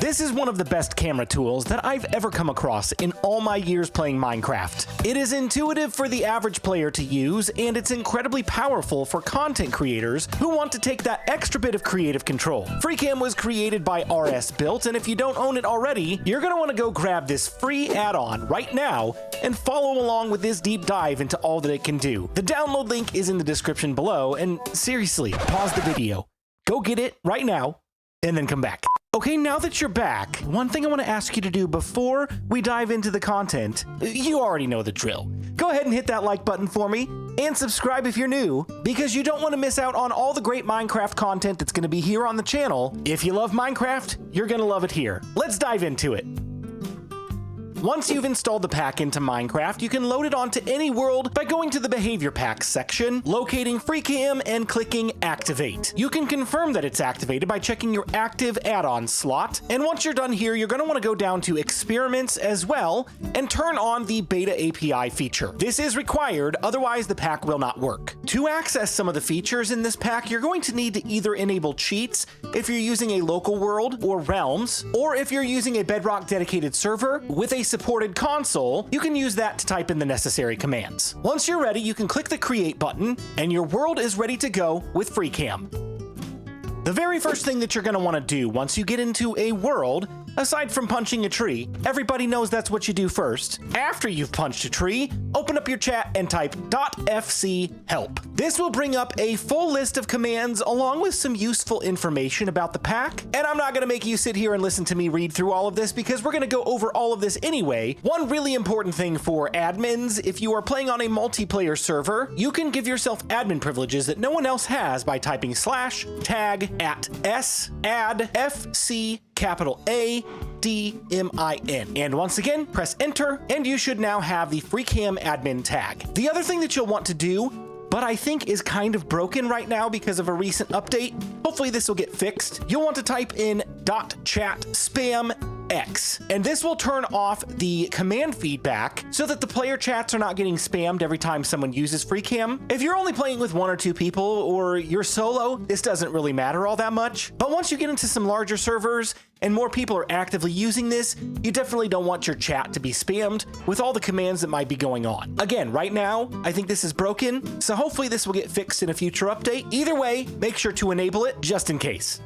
This is one of the best camera tools that I've ever come across in all my years playing Minecraft. It is intuitive for the average player to use, and it's incredibly powerful for content creators who want to take that extra bit of creative control. FreeCam was created by RSBuilt, and if you don't own it already, you're going to want to go grab this free add-on right now and follow along with this deep dive into all that it can do. The download link is in the description below, and seriously, pause the video, go get it right now, and then come back. Okay, now that you're back, one thing I want to ask you to do before we dive into the content, you already know the drill. Go ahead and hit that like button for me, and subscribe if you're new, because you don't want to miss out on all the great Minecraft content that's going to be here on the channel. If you love Minecraft, you're going to love it here. Let's dive into it. Once you've installed the pack into Minecraft, you can load it onto any world by going to the Behavior Packs section, locating FreeCam, and clicking Activate. You can confirm that it's activated by checking your active add-on slot, and once you're done here, you're going to want to go down to Experiments as well, and turn on the Beta API feature. This is required, otherwise the pack will not work. To access some of the features in this pack, you're going to need to either enable cheats if you're using a local world or realms, or if you're using a Bedrock dedicated server with a supported console, you can use that to type in the necessary commands. Once you're ready, you can click the Create button, and your world is ready to go with FreeCam. The very first thing that you're going to want to do once you get into a world, aside from punching a tree, everybody knows that's what you do first. After you've punched a tree, open up your chat and type .fc help. This will bring up a full list of commands along with some useful information about the pack. And I'm not going to make you sit here and listen to me read through all of this because we're going to go over all of this anyway. One really important thing for admins, if you are playing on a multiplayer server, you can give yourself admin privileges that no one else has by typing /tag @s add fc capital ADMIN. And once again, press enter, and you should now have the FreeCam admin tag. The other thing that you'll want to do, but I think is kind of broken right now because of a recent update, hopefully this will get fixed, you'll want to type in .chat spam X, and this will turn off the command feedback so that the player chats are not getting spammed every time someone uses FreeCam. If you're only playing with 1 or 2 people or you're solo, this doesn't really matter all that much. But once you get into some larger servers and more people are actively using this, you definitely don't want your chat to be spammed with all the commands that might be going on. Again, right now, I think this is broken, so hopefully this will get fixed in a future update. Either way, make sure to enable it just in case.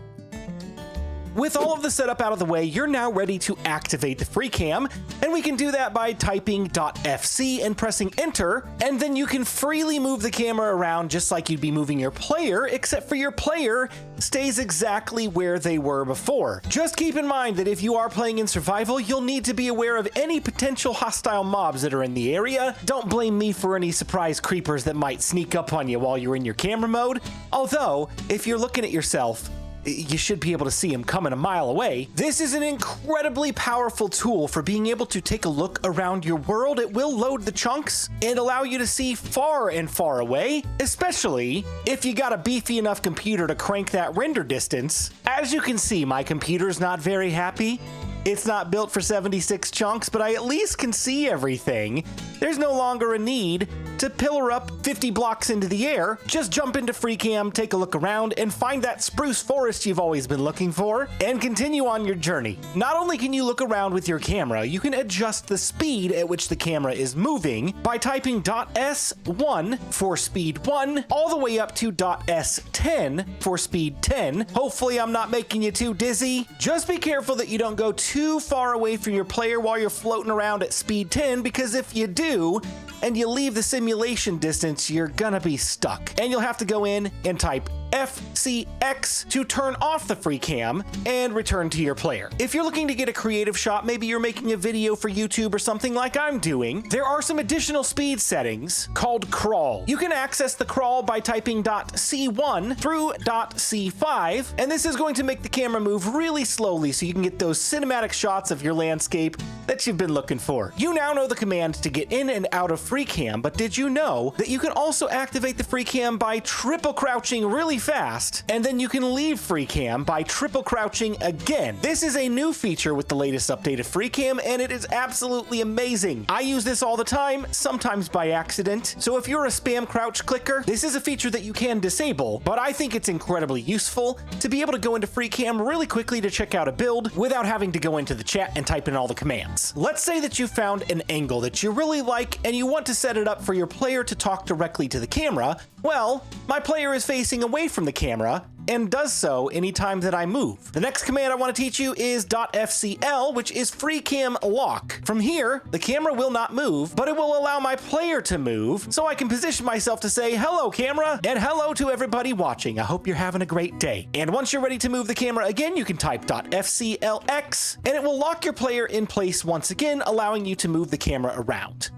With all of the setup out of the way, you're now ready to activate the FreeCam, and we can do that by typing .fc and pressing enter, and then you can freely move the camera around just like you'd be moving your player, except for your player stays exactly where they were before. Just keep in mind that if you are playing in survival, you'll need to be aware of any potential hostile mobs that are in the area. Don't blame me for any surprise creepers that might sneak up on you while you're in your camera mode, although if you're looking at yourself, you should be able to see him coming a mile away. This is an incredibly powerful tool for being able to take a look around your world. It will load the chunks and allow you to see far and far away, especially if you got a beefy enough computer to crank that render distance. As you can see, my computer's not very happy. It's not built for 76 chunks, but I at least can see everything. There's no longer a need to pillar up 50 blocks into the air. Just jump into FreeCam, take a look around, and find that spruce forest you've always been looking for, and continue on your journey. Not only can you look around with your camera, you can adjust the speed at which the camera is moving by typing .s1 for speed 1, all the way up to .s10 for speed 10. Hopefully I'm not making you too dizzy. Just be careful that you don't go too far away from your player while you're floating around at speed 10, because if you do, and you leave the simulation distance, you're gonna be stuck. And you'll have to go in and type FCX to turn off the FreeCam and return to your player. If you're looking to get a creative shot, maybe you're making a video for YouTube or something like I'm doing, there are some additional speed settings called crawl. You can access the crawl by typing .c1 through .c5, and this is going to make the camera move really slowly so you can get those cinematic shots of your landscape that you've been looking for. You now know the command to get in and out of FreeCam, but did you know that you can also activate the FreeCam by triple crouching really really fast, and then you can leave FreeCam by triple crouching again. This is a new feature with the latest update of FreeCam, and it is absolutely amazing. I use this all the time, sometimes by accident. So if you're a spam crouch clicker, this is a feature that you can disable, but I think it's incredibly useful to be able to go into FreeCam really quickly to check out a build without having to go into the chat and type in all the commands. Let's say that you found an angle that you really like and you want to set it up for your player to talk directly to the camera. Well, my player is facing away from the camera and does so anytime that I move. The next command I want to teach you is .fcl, which is FreeCam lock. From here, the camera will not move, but it will allow my player to move, so I can position myself to say, hello camera, and hello to everybody watching. I hope you're having a great day. And once you're ready to move the camera again, you can type .fclx, and it will lock your player in place once again, allowing you to move the camera around.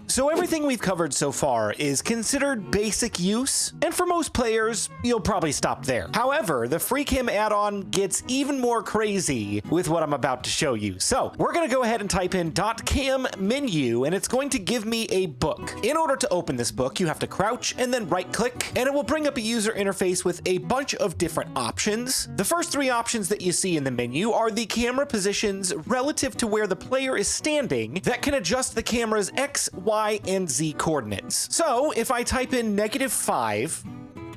So everything we've covered so far is considered basic use, and for most players, you'll probably stop there. However, the FreeCam add-on gets even more crazy with what I'm about to show you. So we're gonna go ahead and type in .cam menu, and it's going to give me a book. In order to open this book, you have to crouch and then right click, and it will bring up a user interface with a bunch of different options. The first three options that you see in the menu are the camera positions relative to where the player is standing that can adjust the camera's X, Y, and Z coordinates. So if I type in -5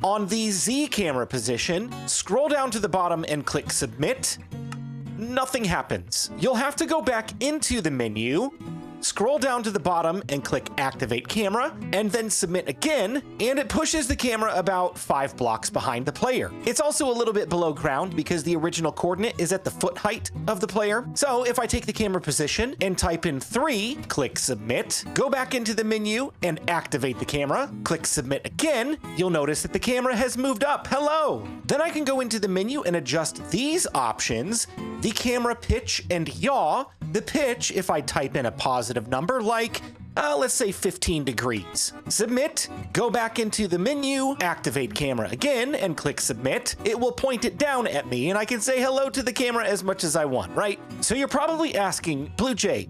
on the Z camera position, scroll down to the bottom and click submit, nothing happens. You'll have to go back into the menu, scroll down to the bottom and click activate camera, and then submit again, and it pushes the camera about 5 blocks behind the player. It's also a little bit below ground because the original coordinate is at the foot height of the player. So if I take the camera position and type in 3, click submit, go back into the menu and activate the camera, click submit again, you'll notice that the camera has moved up. Hello! Then I can go into the menu and adjust these options, the camera pitch and yaw. The pitch, if I type in a positive number like, let's say 15 degrees. Submit, go back into the menu, activate camera again, and click submit. It will point it down at me, and I can say hello to the camera as much as I want, right? So you're probably asking, BlueJay,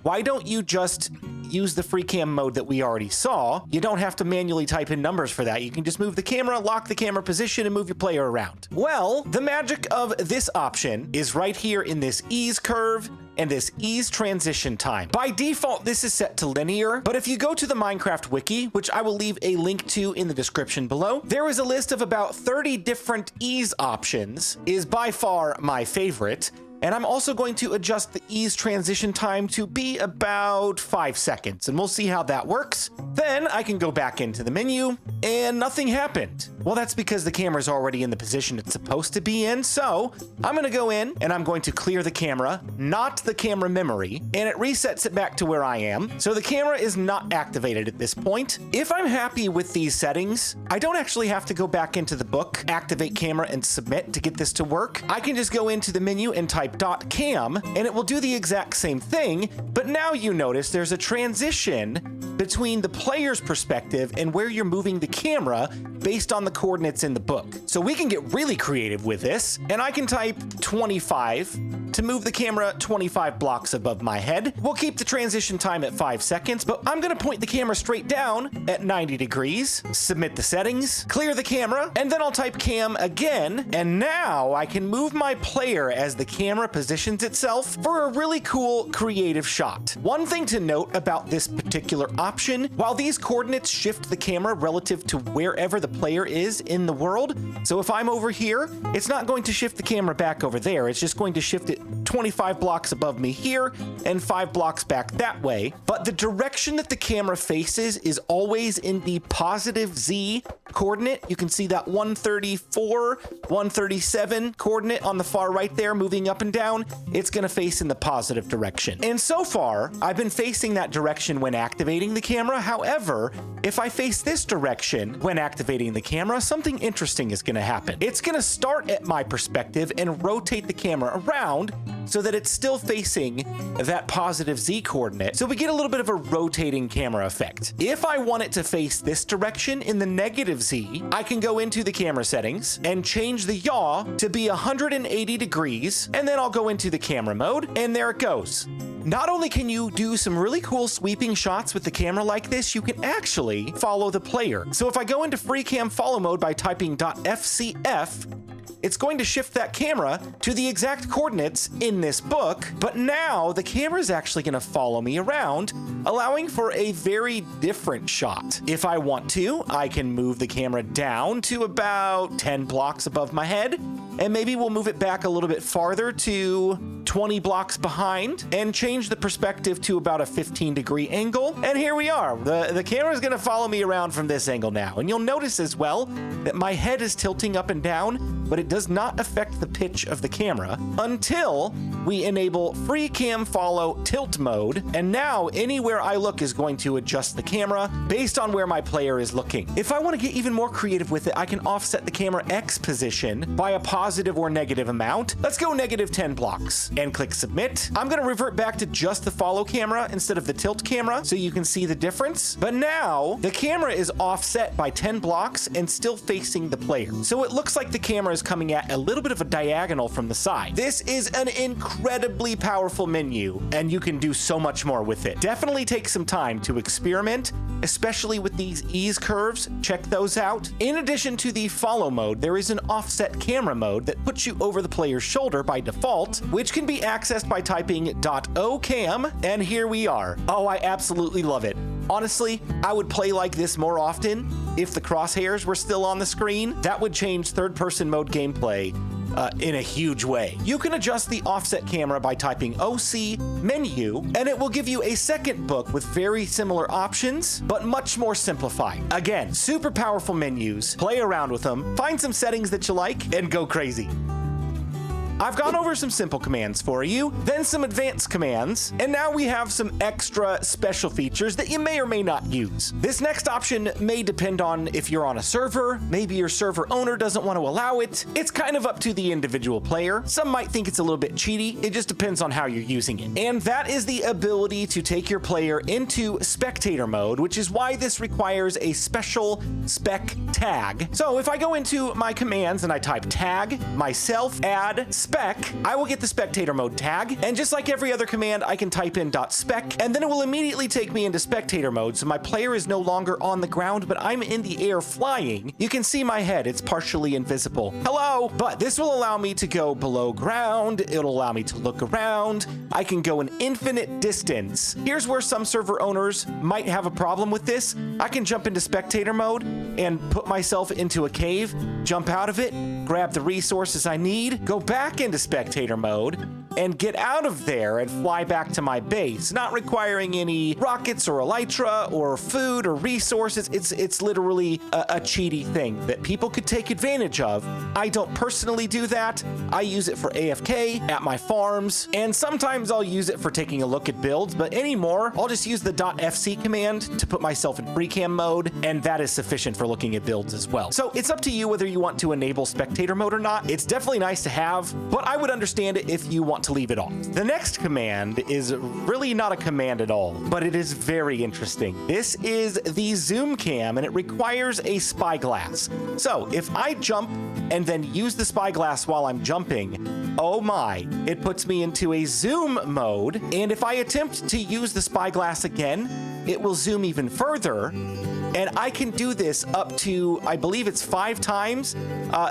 why don't you just use the FreeCam mode that we already saw? You don't have to manually type in numbers for that. You can just move the camera, lock the camera position, and move your player around. Well, the magic of this option is right here in this ease curve and this ease transition time. By default, this is set to linear, but if you go to the Minecraft wiki, which I will leave a link to in the description below, there is a list of about 30 different ease options, is by far my favorite. And I'm also going to adjust the ease transition time to be about 5 seconds, and we'll see how that works. Then I can go back into the menu, and nothing happened. Well, that's because the camera's already in the position it's supposed to be in, so I'm gonna go in, and I'm going to clear the camera, not the camera memory, and it resets it back to where I am. So the camera is not activated at this point. If I'm happy with these settings, I don't actually have to go back into the book, activate camera, and submit to get this to work. I can just go into the menu and type .cam, and it will do the exact same thing, but now you notice there's a transition between the player's perspective and where you're moving the camera based on the coordinates in the book. So we can get really creative with this, and I can type 25 to move the camera 25 blocks above my head. We'll keep the transition time at 5 seconds, but I'm gonna point the camera straight down at 90 degrees, submit the settings, clear the camera, and then I'll type cam again, and now I can move my player as the camera positions itself for a really cool creative shot. One thing to note about this particular option, while these coordinates shift the camera relative to wherever the player is in the world, so if I'm over here, it's not going to shift the camera back over there, it's just going to shift it 25 blocks above me here and 5 blocks back that way, but the direction that the camera faces is always in the positive Z coordinate. You can see that 134, 137 coordinate on the far right there moving up and down. It's gonna face in the positive direction. And so far, I've been facing that direction when activating the camera. However, if I face this direction when activating the camera, something interesting is gonna happen. It's gonna start at my perspective and rotate the camera around so that it's still facing that positive Z coordinate. So we get a little bit of a rotating camera effect. If I want it to face this direction in the negative Z, I can go into the camera settings and change the yaw to be 180 degrees, and then I'll go into the camera mode, and there it goes. Not only can you do some really cool sweeping shots with the camera like this, you can actually follow the player. So if I go into FreeCam follow mode by typing .fcf, it's going to shift that camera to the exact coordinates in this book, but now the camera is actually going to follow me around, allowing for a very different shot. If I want to, I can move the camera down to about 10 blocks above my head, and maybe we'll move it back a little bit farther to 20 blocks behind and change the perspective to about a 15-degree angle. And here we are. The camera is going to follow me around from this angle now. And you'll notice as well that my head is tilting up and down, but it does not affect the pitch of the camera until we enable FreeCam follow tilt mode. And now anywhere I look is going to adjust the camera based on where my player is looking. If I want to get even more creative with it, I can offset the camera X position by a positive or negative amount. Let's go negative 10 blocks and click submit. I'm going to revert back to just the follow camera instead of the tilt camera so you can see the difference. But now the camera is offset by 10 blocks and still facing the player. So it looks like the camera is coming at a little bit of a diagonal from the side. This is an incredibly powerful menu, and you can do so much more with it. Definitely take some time to experiment, especially with these ease curves. Check those out. In addition to the follow mode, there is an offset camera mode that puts you over the player's shoulder by default, which can be accessed by typing .ocam, and here we are. Oh, I absolutely love it. Honestly, I would play like this more often if the crosshairs were still on the screen. That would change third-person mode gameplay in a huge way. You can adjust the offset camera by typing OC menu, and it will give you a second book with very similar options, but much more simplified. Again, super powerful menus. Play around with them, find some settings that you like, and go crazy. I've gone over some simple commands for you, then some advanced commands, and now we have some extra special features that you may or may not use. This next option may depend on if you're on a server, maybe your server owner doesn't want to allow it. It's kind of up to the individual player. Some might think it's a little bit cheaty. It just depends on how you're using it. And that is the ability to take your player into spectator mode, which is why this requires a special spec tag. So if I go into my commands and I type tag, myself, add, spec, I will get the spectator mode tag, and just like every other command, I can type in .spec, and then it will immediately take me into spectator mode, so my player is no longer on the ground, but I'm in the air flying. You can see my head, it's partially invisible. Hello! But this will allow me to go below ground, it'll allow me to look around, I can go an infinite distance. Here's where some server owners might have a problem with this. I can jump into spectator mode and put myself into a cave, jump out of it, grab the resources I need, go back into spectator mode, and get out of there and fly back to my base, not requiring any rockets or elytra or food or resources. It's literally a cheaty thing that people could take advantage of. I don't personally do that. I use it for AFK at my farms, and sometimes I'll use it for taking a look at builds, but anymore, I'll just use the .fc command to put myself in FreeCam mode, and that is sufficient for looking at builds as well. So it's up to you whether you want to enable spectator mode or not. It's definitely nice to have, but I would understand it if you want to leave it off. The next command is really not a command at all, but it is very interesting. This is the zoom cam, and it requires a spyglass. So if I jump and then use the spyglass while I'm jumping, oh my, it puts me into a zoom mode, and if I attempt to use the spyglass again, it will zoom even further, and I can do this up to, I believe it's 5 times.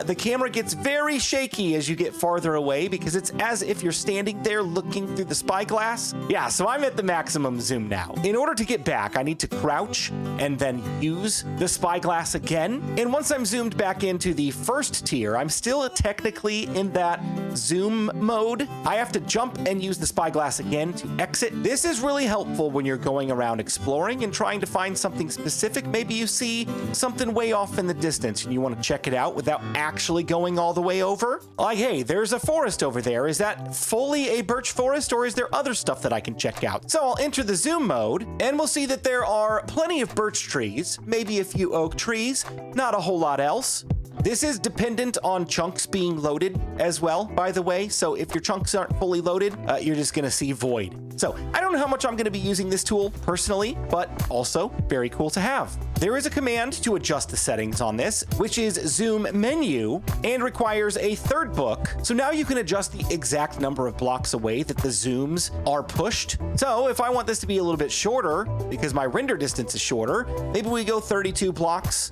The camera gets very shaky as you get farther away because it's as if you're standing there looking through the spyglass. Yeah, so I'm at the maximum zoom now. In order to get back, I need to crouch and then use the spyglass again. And once I'm zoomed back into the first tier, I'm still technically in that zoom mode. I have to jump and use the spyglass again to exit. This is really helpful when you're going around exploring and trying to find something specific. Maybe you see something way off in the distance and you want to check it out without actually going all the way over. Like, hey, there's a forest over there. Is that fully a birch forest, or is there other stuff that I can check out? So I'll enter the zoom mode, and we'll see that there are plenty of birch trees, maybe a few oak trees, not a whole lot else. This is dependent on chunks being loaded as well, by the way. So if your chunks aren't fully loaded, you're just going to see void. So I don't know how much I'm going to be using this tool personally, but also very cool to have. There is a command to adjust the settings on this, which is zoom menu, and requires a third book. So now you can adjust the exact number of blocks away that the zooms are pushed. So if I want this to be a little bit shorter, because my render distance is shorter, maybe we go 32 blocks.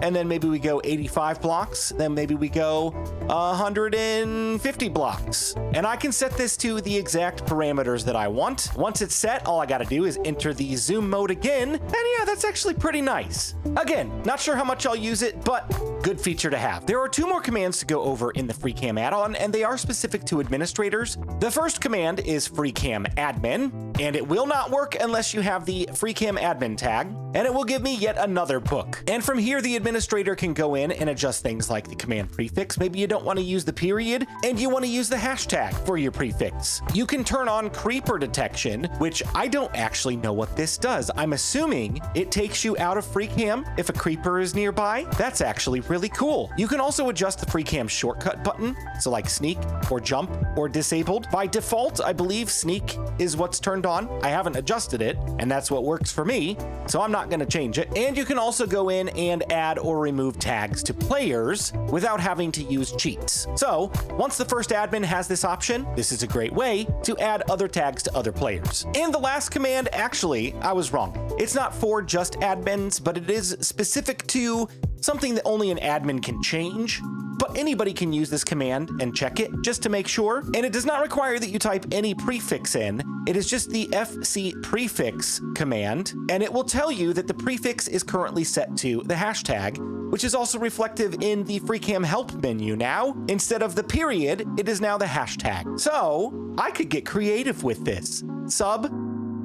And then maybe we go 85 blocks, then maybe we go 150 blocks. And I can set this to the exact parameters that I want. Once it's set, all I gotta do is enter the zoom mode again. And yeah, that's actually pretty nice. Again, not sure how much I'll use it, but good feature to have. There are two more commands to go over in the FreeCam add-on, and they are specific to administrators. The first command is FreeCam admin, and it will not work unless you have the FreeCam admin tag, and it will give me yet another book. And from here, the administrator can go in and adjust things like the command prefix. Maybe you don't want to use the period and you want to use the hashtag for your prefix. You can turn on creeper detection, which I don't actually know what this does. I'm assuming it takes you out of FreeCam if a creeper is nearby. That's actually really cool. You can also adjust the FreeCam shortcut button, so like sneak or jump or disabled. By default, I believe sneak is what's turned on. I haven't adjusted it, and that's what works for me, so I'm not going to change it. And you can also go in and add or remove tags to players without having to use cheats. So once the first admin has this option, this is a great way to add other tags to other players. And the last command, actually, I was wrong. It's not for just admins, but it is specific to something that only an admin can change. But anybody can use this command and check it just to make sure. And it does not require that you type any prefix in. It is just the FC prefix command, and it will tell you that the prefix is currently set to the hashtag, which is also reflective in the FreeCam help menu now. Instead of the period, it is now the hashtag. So I could get creative with this. Sub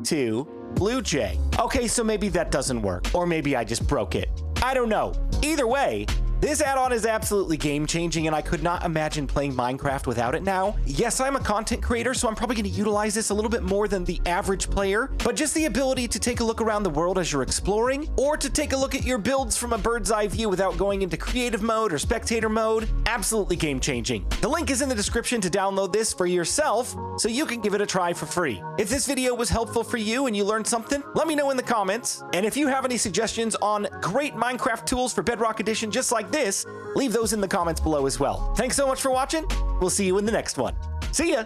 to BlueJay. Okay, so maybe that doesn't work, or maybe I just broke it. I don't know. Either way, this add-on is absolutely game-changing, and I could not imagine playing Minecraft without it now. Yes, I'm a content creator, so I'm probably going to utilize this a little bit more than the average player, but just the ability to take a look around the world as you're exploring, or to take a look at your builds from a bird's eye view without going into creative mode or spectator mode, absolutely game-changing. The link is in the description to download this for yourself, so you can give it a try for free. If this video was helpful for you and you learned something, let me know in the comments. And if you have any suggestions on great Minecraft tools for Bedrock Edition just like this, leave those in the comments below as well. Thanks so much for watching. We'll see you in the next one. See ya!